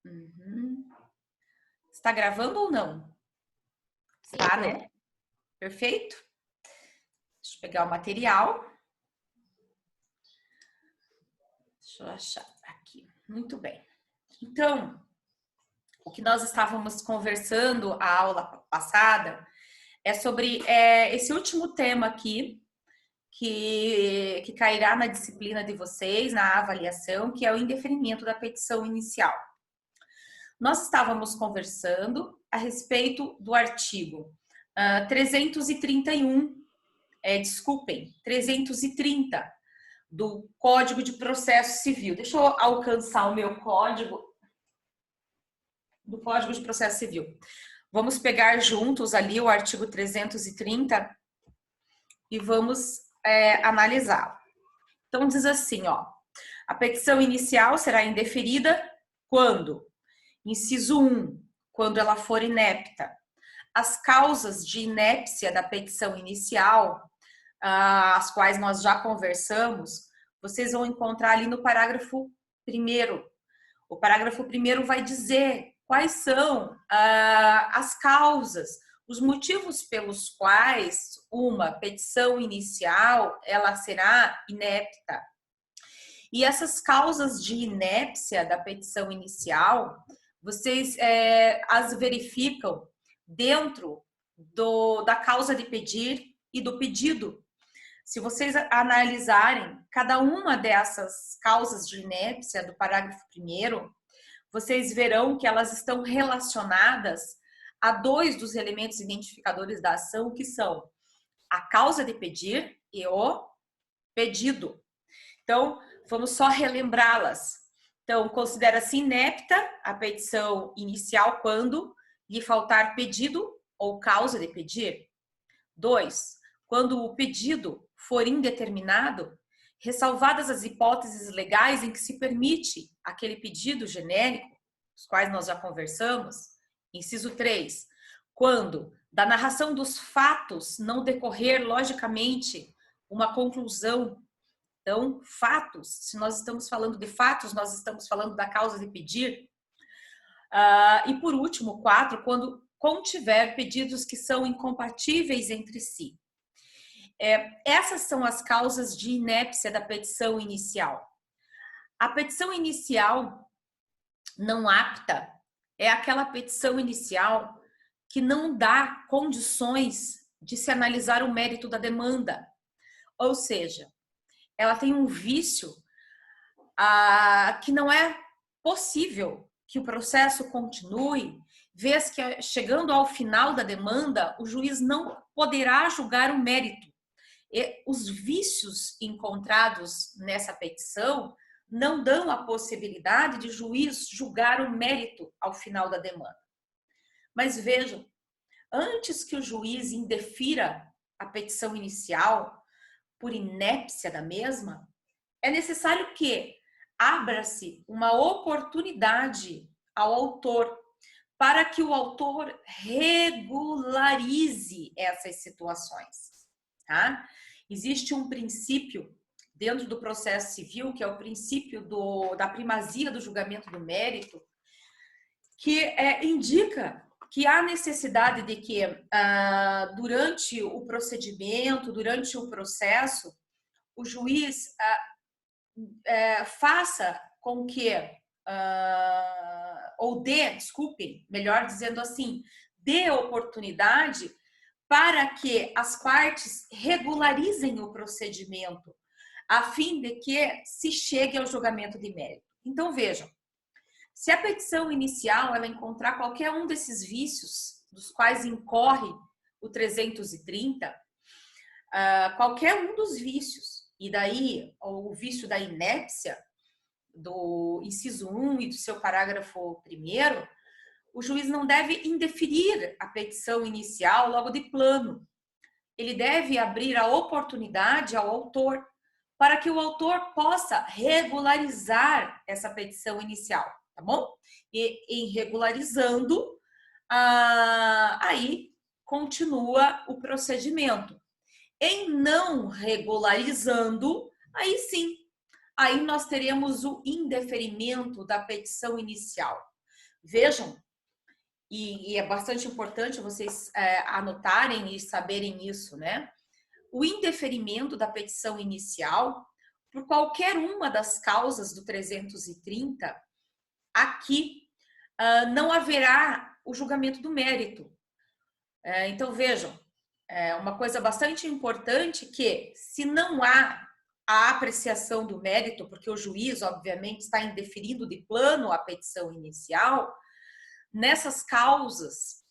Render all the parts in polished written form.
Uhum. Está gravando ou não? Sim, Tá, tô. né? Perfeito. Deixa eu pegar o material. Deixa eu achar aqui. Muito bem. Então, o que nós estávamos conversando a aula passada é sobre esse último tema aqui, que cairá na disciplina de vocês, na avaliação, que é o indeferimento da petição inicial. Nós estávamos conversando a respeito do artigo 331, 330 do Código de Processo Civil. Deixa eu alcançar o meu código do Código de Processo Civil. Vamos pegar juntos ali o artigo 330 e vamos analisá-lo. Então diz assim, ó, a petição inicial será indeferida quando? Inciso 1, quando ela for inepta. As causas de inépcia da petição inicial, as quais nós já conversamos, vocês vão encontrar ali no parágrafo 1º. O parágrafo 1º vai dizer quais são as causas, os motivos pelos quais uma petição inicial ela será inepta. E essas causas de inépcia da petição inicial, vocês as verificam dentro da causa de pedir e do pedido. Se vocês analisarem cada uma dessas causas de inépcia do parágrafo 1º, vocês verão que elas estão relacionadas a dois dos elementos identificadores da ação, que são a causa de pedir e o pedido. Então, vamos só relembrá-las. Então, considera-se inepta a petição inicial quando lhe faltar pedido ou causa de pedir. 2. Quando o pedido for indeterminado, ressalvadas as hipóteses legais em que se permite aquele pedido genérico, os quais nós já conversamos. Inciso 3. Quando da narração dos fatos não decorrer logicamente uma conclusão. Então, fatos, se nós estamos falando de fatos, nós estamos falando da causa de pedir. E por último, 4, quando contiver pedidos que são incompatíveis entre si. Essas são as causas de inépcia da petição inicial. A petição inicial não apta é aquela petição inicial que não dá condições de se analisar o mérito da demanda. Ou seja, ela tem um vício que não é possível que o processo continue, vez que chegando ao final da demanda, o juiz não poderá julgar o mérito. E os vícios encontrados nessa petição não dão a possibilidade de juiz julgar o mérito ao final da demanda. Mas vejam, antes que o juiz indefira a petição inicial por inépcia da mesma, é necessário que abra-se uma oportunidade ao autor para que o autor regularize essas situações. Tá? Existe um princípio dentro do processo civil, que é o princípio da primazia do julgamento do mérito, que indica que há necessidade de que, durante o procedimento, durante o processo, o juiz faça com que, melhor dizendo assim, dê oportunidade para que as partes regularizem o procedimento, a fim de que se chegue ao julgamento de mérito. Então, vejam, se a petição inicial ela encontrar qualquer um desses vícios, dos quais incorre o 330, qualquer um dos vícios, e daí o vício da inépcia, do inciso 1 e do seu parágrafo 1º, o juiz não deve indeferir a petição inicial logo de plano. Ele deve abrir a oportunidade ao autor para que o autor possa regularizar essa petição inicial, tá bom? E em regularizando, aí continua o procedimento. Em não regularizando, aí sim, aí nós teremos o indeferimento da petição inicial. Vejam, e é bastante importante vocês anotarem e saberem isso, né? O indeferimento da petição inicial por qualquer uma das causas do 330, aqui não haverá o julgamento do mérito. Então, vejam, uma coisa bastante importante que, se não há a apreciação do mérito, porque o juiz, obviamente, está indeferindo de plano a petição inicial, nessas causas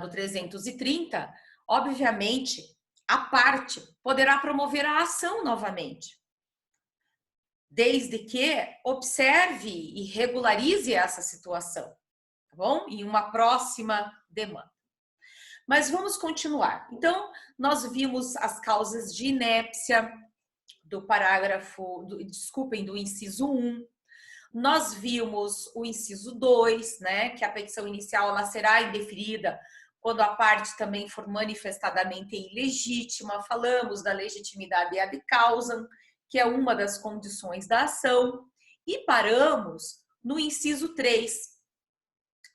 do 330, obviamente, a parte poderá promover a ação novamente, desde que observe e regularize essa situação, tá bom? Em uma próxima demanda. Mas vamos continuar. Então, nós vimos as causas de inépcia do parágrafo, do inciso 1. Nós vimos o inciso 2, né, que a petição inicial ela será indeferida quando a parte também for manifestadamente ilegítima. Falamos da legitimidade ad causam, que é uma das condições da ação, e paramos no inciso 3.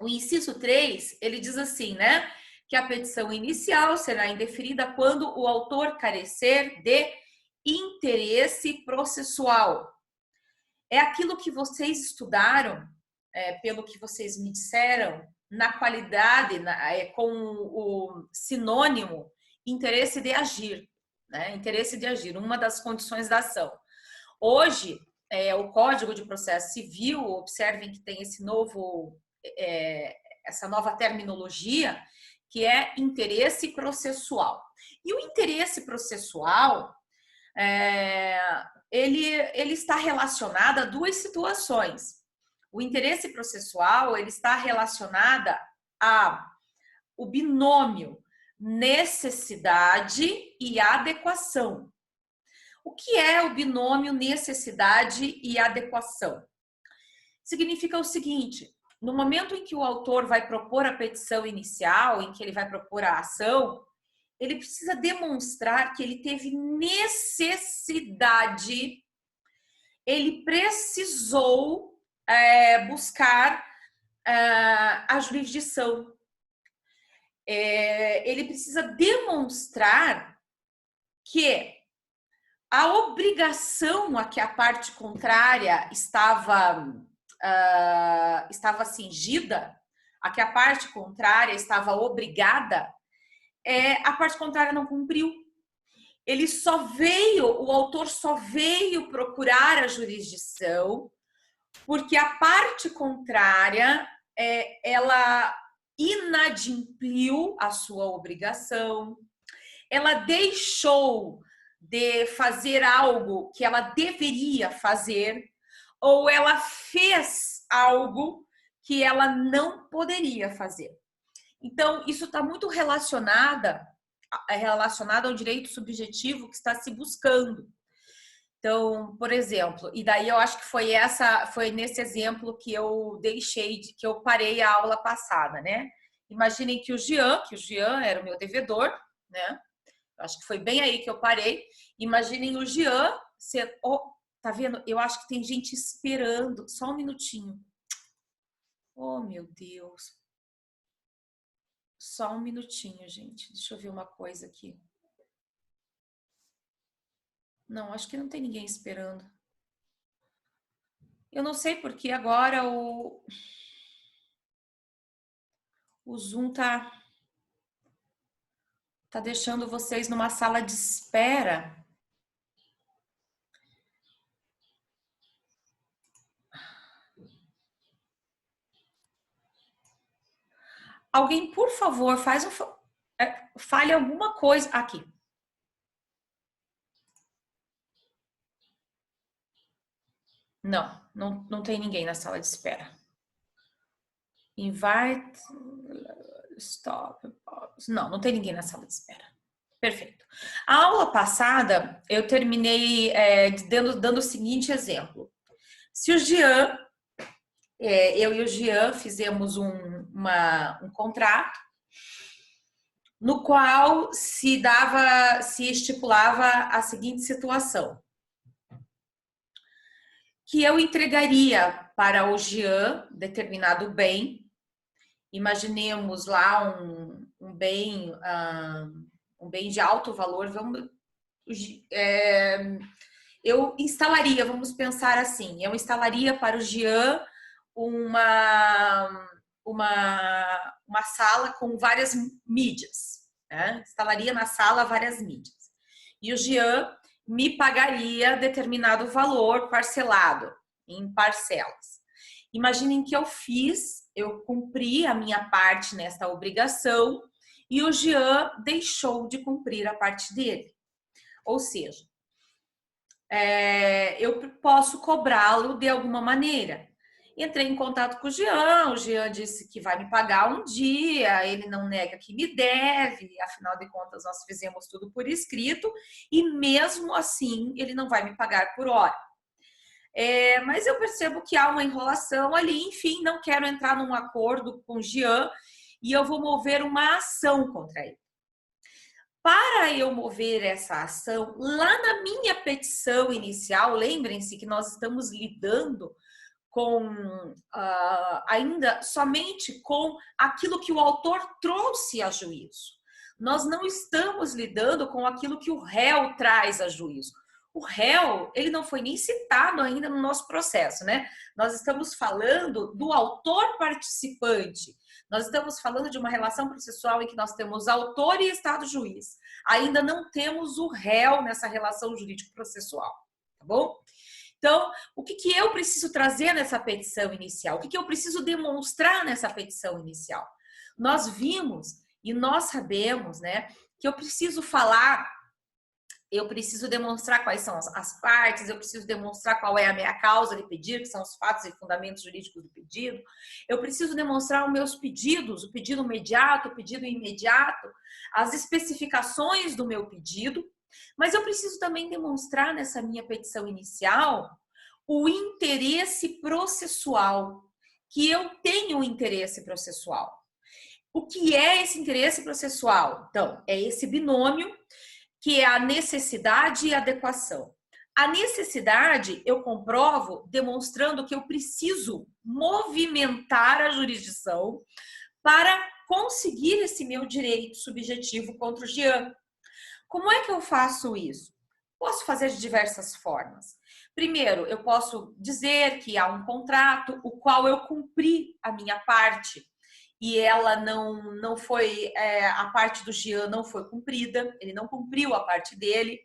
O inciso 3, ele diz assim, né, que a petição inicial será indeferida quando o autor carecer de interesse processual. É aquilo que vocês estudaram, pelo que vocês me disseram, na qualidade, com o sinônimo interesse de agir, né? Interesse de agir, uma das condições da ação. Hoje, o Código de Processo Civil, observem que tem essa nova terminologia, que é interesse processual. E o interesse processual, ele está relacionado a duas situações. O interesse processual, ele está relacionado ao binômio necessidade e adequação. O que é o binômio necessidade e adequação? Significa o seguinte: no momento em que o autor vai propor a petição inicial, em que ele vai propor a ação, ele precisa demonstrar que ele teve necessidade, ele precisou buscar a jurisdição. Ele precisa demonstrar que a obrigação a que a parte contrária estava cingida, a que a parte contrária estava obrigada, a parte contrária não cumpriu. O autor só veio procurar a jurisdição porque a parte contrária, ela inadimpliu a sua obrigação, ela deixou de fazer algo que ela deveria fazer, ou ela fez algo que ela não poderia fazer. Então, isso está muito relacionado ao direito subjetivo que está se buscando. Então, por exemplo, e daí eu acho que foi nesse exemplo que eu que eu parei a aula passada, né? Imaginem que o Jean era o meu devedor, né? Acho que foi bem aí que eu parei. Imaginem o Jean ser... tá vendo? Eu acho que tem gente esperando. Só um minutinho. Oh, meu Deus. Só um minutinho, gente. Deixa eu ver uma coisa aqui. Não, acho que não tem ninguém esperando. Eu não sei porque agora o Zoom tá deixando vocês numa sala de espera. Alguém, por favor, fale alguma coisa aqui. Não tem ninguém na sala de espera. Invite, stop, pause. Não tem ninguém na sala de espera. Perfeito. A aula passada, eu terminei dando o seguinte exemplo. Se o Jean, eu e o Jean fizemos um contrato no qual se estipulava a seguinte situação. que eu entregaria para o Jean determinado bem. Imaginemos lá um bem de alto valor. Eu instalaria, vamos pensar assim, eu instalaria para o Jean uma sala com várias mídias, né? Instalaria na sala várias mídias. E o Jean me pagaria determinado valor parcelado em parcelas. Imaginem que eu cumpri a minha parte nesta obrigação e o Jean deixou de cumprir a parte dele. Ou seja, eu posso cobrá-lo de alguma maneira. Entrei em contato com o Jean disse que vai me pagar um dia, ele não nega que me deve, afinal de contas nós fizemos tudo por escrito, e mesmo assim ele não vai me pagar por hora. Mas eu percebo que há uma enrolação ali, enfim, não quero entrar num acordo com o Jean e eu vou mover uma ação contra ele. Para eu mover essa ação, lá na minha petição inicial, lembrem-se que nós estamos lidando com ainda somente com aquilo que o autor trouxe a juízo. Nós não estamos lidando com aquilo que o réu traz a juízo. O réu, ele não foi nem citado ainda no nosso processo, né? Nós estamos falando do autor participante. Nós estamos falando de uma relação processual em que nós temos autor e estado juiz. Ainda não temos o réu nessa relação jurídico-processual, tá bom? Então, o que eu preciso trazer nessa petição inicial? O que eu preciso demonstrar nessa petição inicial? Nós vimos e nós sabemos, né, que eu preciso falar, eu preciso demonstrar quais são as partes, eu preciso demonstrar qual é a minha causa de pedir, que são os fatos e fundamentos jurídicos do pedido. Eu preciso demonstrar os meus pedidos, o pedido imediato, o pedido imediato, as especificações do meu pedido. Mas eu preciso também demonstrar nessa minha petição inicial o interesse processual, que eu tenho um interesse processual. O que é esse interesse processual? Então, é esse binômio que é a necessidade e a adequação. A necessidade eu comprovo demonstrando que eu preciso movimentar a jurisdição para conseguir esse meu direito subjetivo contra o Jean. Como é que eu faço isso? Posso fazer de diversas formas. Primeiro, eu posso dizer que há um contrato, o qual eu cumpri a minha parte e ela não foi, a parte do Jean não foi cumprida, ele não cumpriu a parte dele,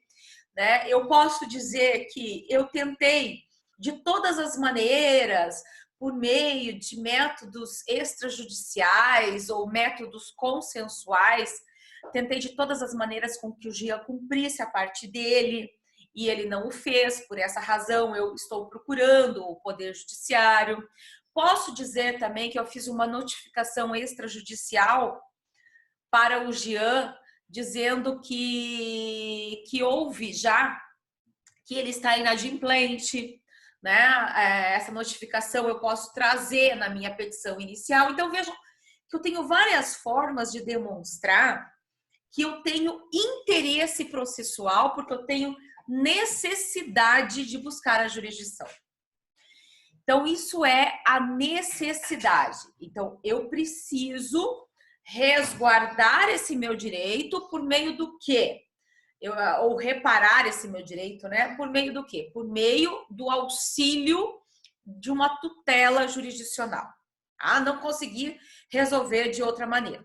né? Eu posso dizer que eu tentei de todas as maneiras, por meio de métodos extrajudiciais ou métodos consensuais, tentei de todas as maneiras com que o Jean cumprisse a parte dele e ele não o fez. Por essa razão, eu estou procurando o Poder Judiciário. Posso dizer também que eu fiz uma notificação extrajudicial para o Jean, dizendo que houve já, que ele está inadimplente, né? Essa notificação eu posso trazer na minha petição inicial. Então, vejam que eu tenho várias formas de demonstrar que eu tenho interesse processual, porque eu tenho necessidade de buscar a jurisdição. Então, isso é a necessidade. Então, eu preciso resguardar esse meu direito por meio do quê? Ou reparar esse meu direito, né? Por meio do quê? Por meio do auxílio de uma tutela jurisdicional. Não consegui resolver de outra maneira.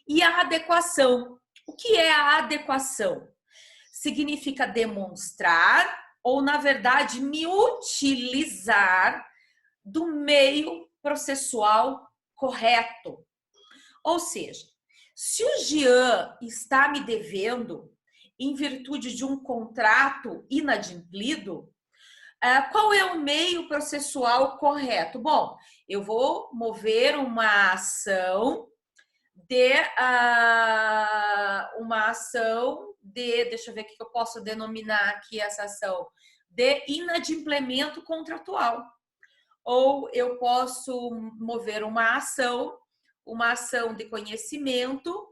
E a adequação. O que é a adequação? Significa demonstrar ou, na verdade, me utilizar do meio processual correto. Ou seja, se o Jean está me devendo em virtude de um contrato inadimplido, qual é o meio processual correto? Bom, eu vou mover uma ação deixa eu ver o que eu posso denominar aqui essa ação, de inadimplemento contratual. Ou eu posso mover uma ação de conhecimento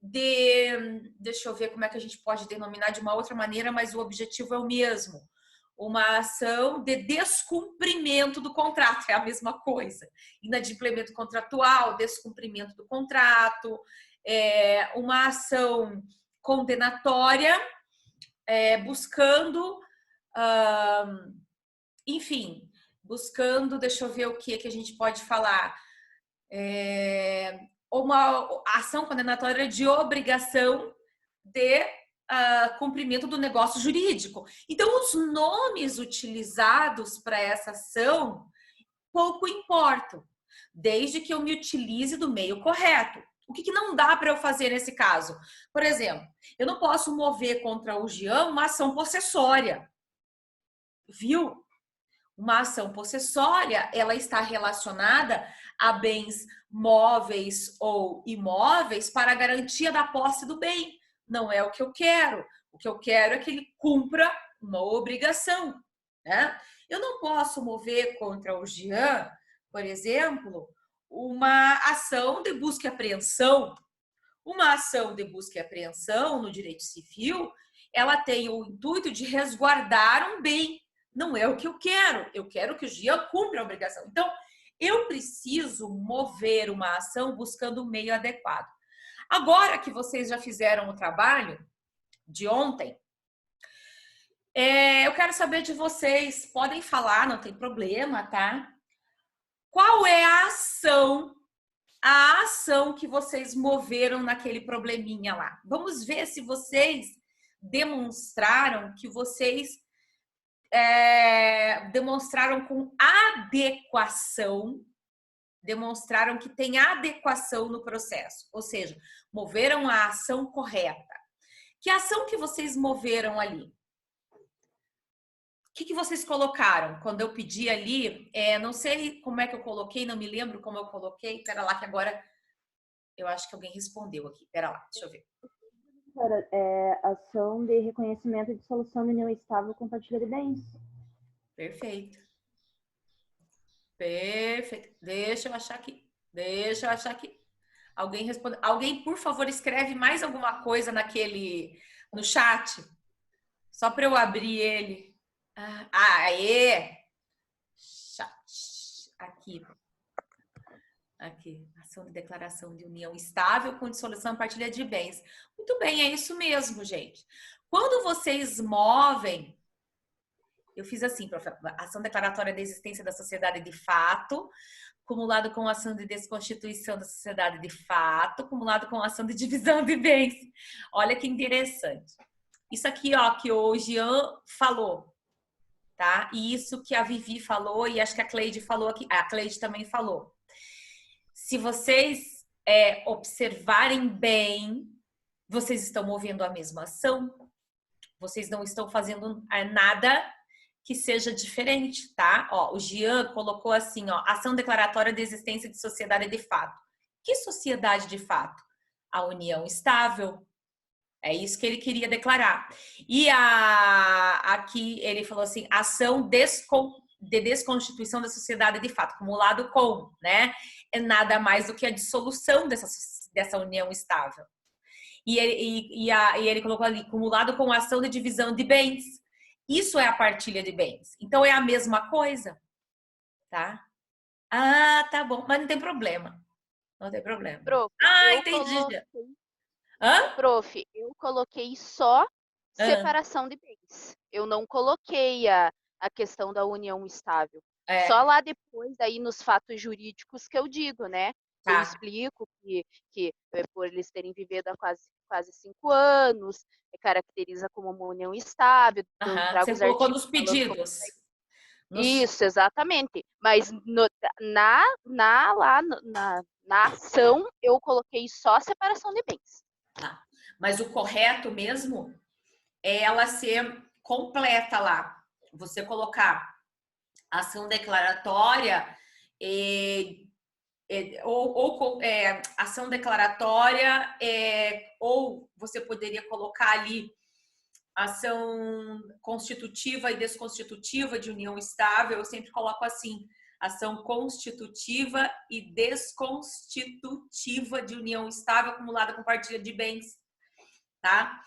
deixa eu ver como é que a gente pode denominar de uma outra maneira, mas o objetivo é o mesmo. uma ação de descumprimento do contrato, é a mesma coisa. Inadimplemento contratual, descumprimento do contrato, uma ação condenatória, buscando, enfim, buscando, deixa eu ver o que a gente pode falar, uma ação condenatória de obrigação de cumprimento do negócio jurídico. Então, os nomes utilizados para essa ação pouco importam, desde que eu me utilize do meio correto. O que não dá para eu fazer nesse caso? Por exemplo, eu não posso mover contra o Jean uma ação possessória. Viu? Uma ação possessória, ela está relacionada a bens móveis ou imóveis para a garantia da posse do bem. Não é o que eu quero. O que eu quero é que ele cumpra uma obrigação, né? Eu não posso mover contra o Jean, por exemplo, uma ação de busca e apreensão. Uma ação de busca e apreensão no direito civil, ela tem o intuito de resguardar um bem. Não é o que eu quero. Eu quero que o Jean cumpra a obrigação. Então, eu preciso mover uma ação buscando o meio adequado. Agora que vocês já fizeram o trabalho de ontem, eu quero saber de vocês. Podem falar, não tem problema, tá? Qual é a ação que vocês moveram naquele probleminha lá? Vamos ver se vocês demonstraram que vocês demonstraram com adequação, demonstraram que tem adequação no processo, ou seja, moveram a ação correta. Que ação que vocês moveram ali? O que vocês colocaram? Quando eu pedi ali, não sei como é que eu coloquei, não me lembro como eu coloquei. Pera lá que agora eu acho que alguém respondeu aqui. Pera lá, deixa eu ver. Ação de reconhecimento de dissolução de união estável com partilha de bens. Perfeito. Perfeito. Deixa eu achar aqui. Alguém responde. Alguém, por favor, escreve mais alguma coisa no chat. Só para eu abrir ele. Aê! Chat. Aqui. Ação de declaração de união estável com dissolução e partilha de bens. Muito bem, é isso mesmo, gente. Quando vocês movem, eu fiz assim, ação declaratória da existência da sociedade de fato, acumulado com ação de desconstituição da sociedade de fato, acumulado com ação de divisão de bens. Olha que interessante. Isso aqui, ó, que o Jean falou, tá? E isso que a Vivi falou e acho que a Cleide falou aqui. A Cleide também falou. Se vocês observarem bem, vocês estão movendo a mesma ação. Vocês não estão fazendo nada que seja diferente, tá? Ó, o Jean colocou assim, ó, ação declaratória de existência de sociedade de fato. Que sociedade de fato? A união estável. É isso que ele queria declarar. E aqui ele falou assim, ação de desconstituição da sociedade de fato, acumulado com, né? É nada mais do que a dissolução dessa união estável. E ele colocou ali, acumulado com ação de divisão de bens. Isso é a partilha de bens. Então, é a mesma coisa, tá? Ah, tá bom. Mas não tem problema. Não tem problema. Prof, entendi. Hã? Prof, eu coloquei só separação de bens. Eu não coloquei a questão da união estável. Só lá depois, aí nos fatos jurídicos que eu digo, né? Tá. Eu explico que por eles terem vivido há quase 5 anos, caracteriza como uma união estável. Você colocou nos pedidos. Isso, exatamente. Mas lá na ação, eu coloquei só separação de bens. Tá. Mas o correto mesmo é ela ser completa lá. Você colocar ação declaratória ação declaratória ou você poderia colocar ali ação constitutiva e desconstitutiva de união estável. Eu sempre coloco assim, ação constitutiva e desconstitutiva de união estável acumulada com partilha de bens, tá?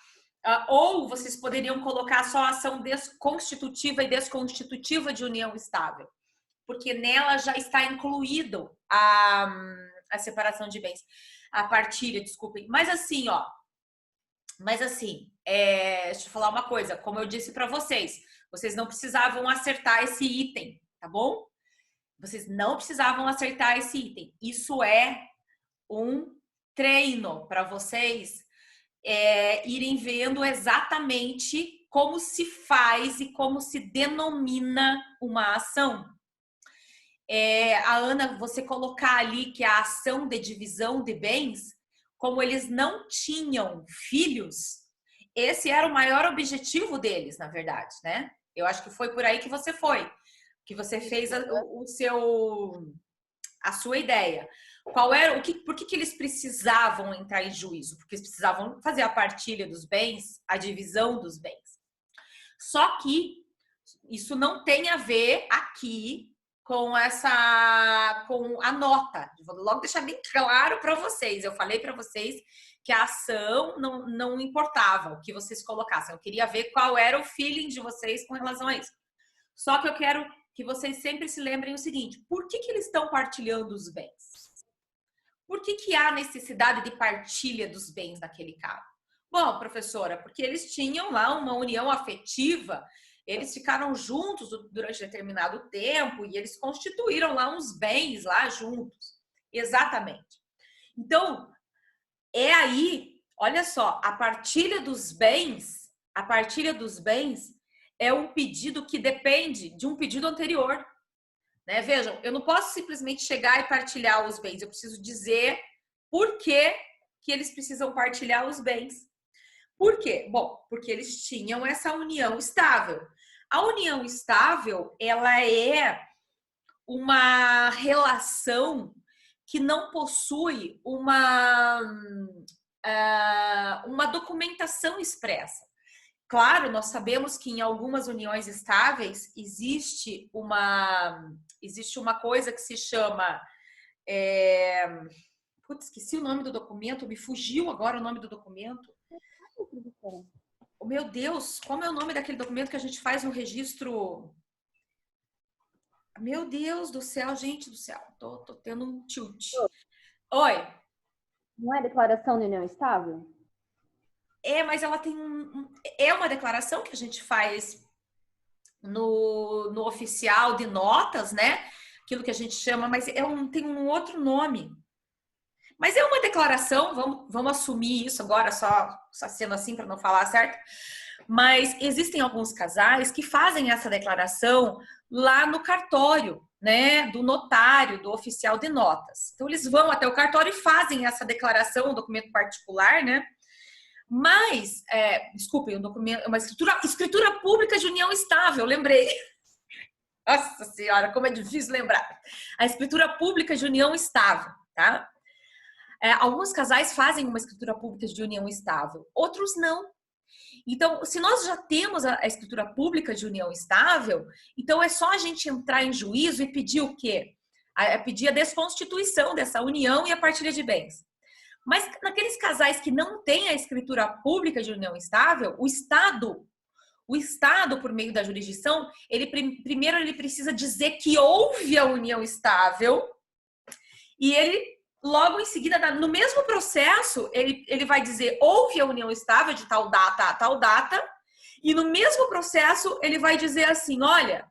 ou vocês poderiam colocar só a ação constitutiva e desconstitutiva de união estável, porque nela já está incluído a separação de bens, a partilha, desculpem. Mas assim, deixa eu falar uma coisa, como eu disse para vocês não precisavam acertar esse item, tá bom? Vocês não precisavam acertar esse item. Isso é um treino para vocês irem vendo exatamente como se faz e como se denomina uma ação. A Ana, você colocar ali que a ação de divisão de bens, como eles não tinham filhos, esse era o maior objetivo deles, na verdade, né? Eu acho que foi por aí que você fez a sua ideia. Por que eles precisavam entrar em juízo? Porque eles precisavam fazer a partilha dos bens, a divisão dos bens. Só que isso não tem a ver aqui com a nota. Vou logo deixar bem claro para vocês. Eu falei para vocês que a ação não importava o que vocês colocassem. Eu queria ver qual era o feeling de vocês com relação a isso. Só que eu quero que vocês sempre se lembrem o seguinte: por que eles estão partilhando os bens? Por que há necessidade de partilha dos bens naquele caso? Bom, professora, porque eles tinham lá uma união afetiva, eles ficaram juntos durante determinado tempo e eles constituíram lá uns bens lá juntos. Exatamente. Então, aí, olha só, a partilha dos bens é um pedido que depende de um pedido anterior. Né? Vejam, eu não posso simplesmente chegar e partilhar os bens, eu preciso dizer por que eles precisam partilhar os bens. Por quê? Bom, porque eles tinham essa união estável. A união estável, ela é uma relação que não possui uma documentação expressa. Claro, nós sabemos que em algumas uniões estáveis existe uma coisa que se chama... esqueci o nome do documento, me fugiu agora o nome do documento. Oh, meu Deus, como é o nome daquele documento que a gente faz no registro? Meu Deus do céu, gente do céu, tô tendo um tilt. Oi. Não é declaração de união estável? Mas ela tem é uma declaração que a gente faz no oficial de notas, né? Aquilo que a gente chama, mas tem um outro nome. Mas é uma declaração, vamos assumir isso agora, só sendo assim para não falar certo. Mas existem alguns casais que fazem essa declaração lá no cartório, né? Do notário, do oficial de notas. Então, eles vão até o cartório e fazem essa declaração, um documento particular, né? Mas, desculpem, uma escritura pública de união estável, lembrei. Nossa Senhora, como é difícil lembrar. A escritura pública de união estável, tá? Alguns casais fazem uma escritura pública de união estável, outros não. Então, se nós já temos a escritura pública de união estável, então é só a gente entrar em juízo e pedir o quê? Pedir a desconstituição dessa união e a partilha de bens. Mas naqueles casais que não têm a escritura pública de união estável, o Estado, por meio da jurisdição, primeiro ele precisa dizer que houve a união estável e ele, logo em seguida, no mesmo processo, ele vai dizer houve a união estável de tal data a tal data e no mesmo processo ele vai dizer assim, olha,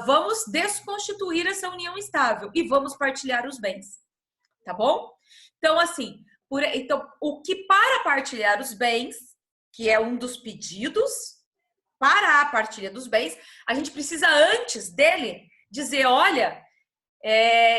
vamos desconstituir essa união estável e vamos partilhar os bens, tá bom? Então, assim, o que para partilhar os bens, que é um dos pedidos para a partilha dos bens, a gente precisa antes dele dizer, olha,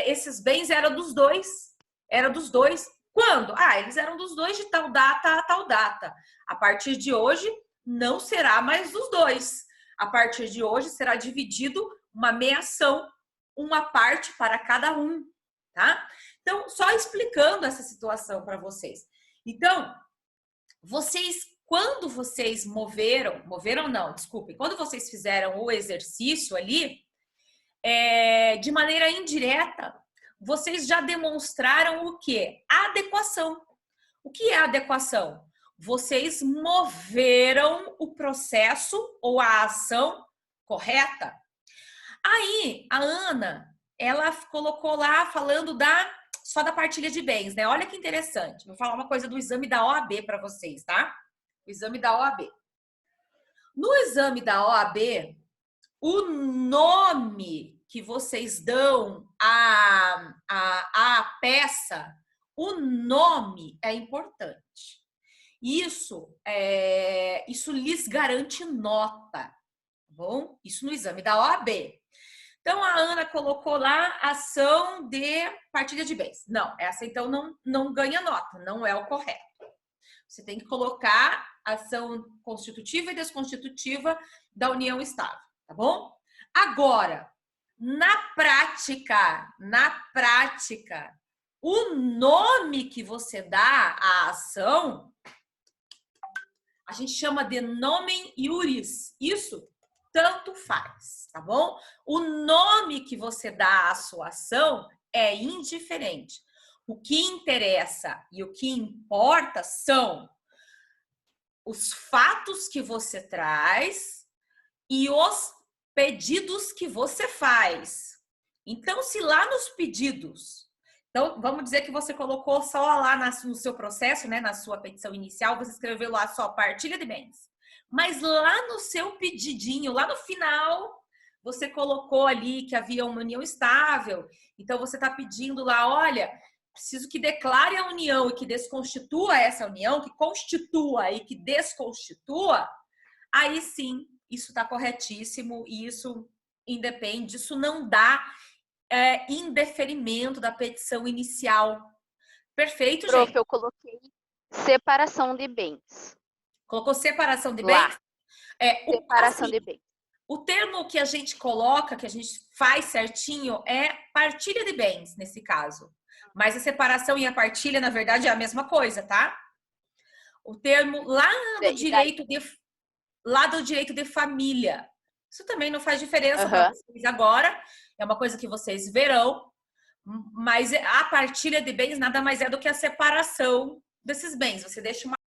esses bens eram dos dois. Era dos dois. Quando? Eles eram dos dois de tal data a tal data. A partir de hoje, não será mais dos dois. A partir de hoje, será dividido uma meia-ação, uma parte para cada um, tá? Então, só explicando essa situação para vocês. Então, quando vocês quando vocês fizeram o exercício ali, de maneira indireta, vocês já demonstraram o quê? A adequação. O que é adequação? vocês moveram o processo ou a ação correta. Aí, a Ana, ela colocou lá falando só da partilha de bens, né? Olha que interessante. Vou falar uma coisa do exame da OAB para vocês, tá? O exame da OAB. No exame da OAB, o nome que vocês dão à peça, o nome é importante. Isso lhes garante nota, tá bom? Isso no exame da OAB. Então, a Ana colocou lá ação de partilha de bens. Não, essa então não ganha nota, não é o correto. Você tem que colocar ação constitutiva e desconstitutiva da união estável, tá bom? Agora, na prática, o nome que você dá à ação, a gente chama de nomen iuris. Isso tanto faz, tá bom? O nome que você dá à sua ação é indiferente. O que interessa e o que importa são os fatos que você traz e os pedidos que você faz. Então, se lá nos pedidos, então vamos dizer que você colocou só lá no seu processo, né, na sua petição inicial, você escreveu lá só partilha de bens. Mas lá no seu pedidinho, lá no final, você colocou ali que havia uma união estável. Então, você está pedindo lá, olha, preciso que declare a união e que desconstitua essa união, que constitua e que desconstitua. Aí sim, isso está corretíssimo e isso independe, isso não dá indeferimento da petição inicial. Perfeito, Prof, gente? eu coloquei separação de bens. Colocou separação de Lá. bens? Separação de bens. O termo que a gente coloca, que a gente faz certinho, é partilha de bens, nesse caso. Mas a separação e a partilha, na verdade, é a mesma coisa, tá? O termo lá do direito de família. Isso também não faz diferença para vocês agora. É uma coisa que vocês verão. Mas a partilha de bens nada mais é do que a separação desses bens. Você deixa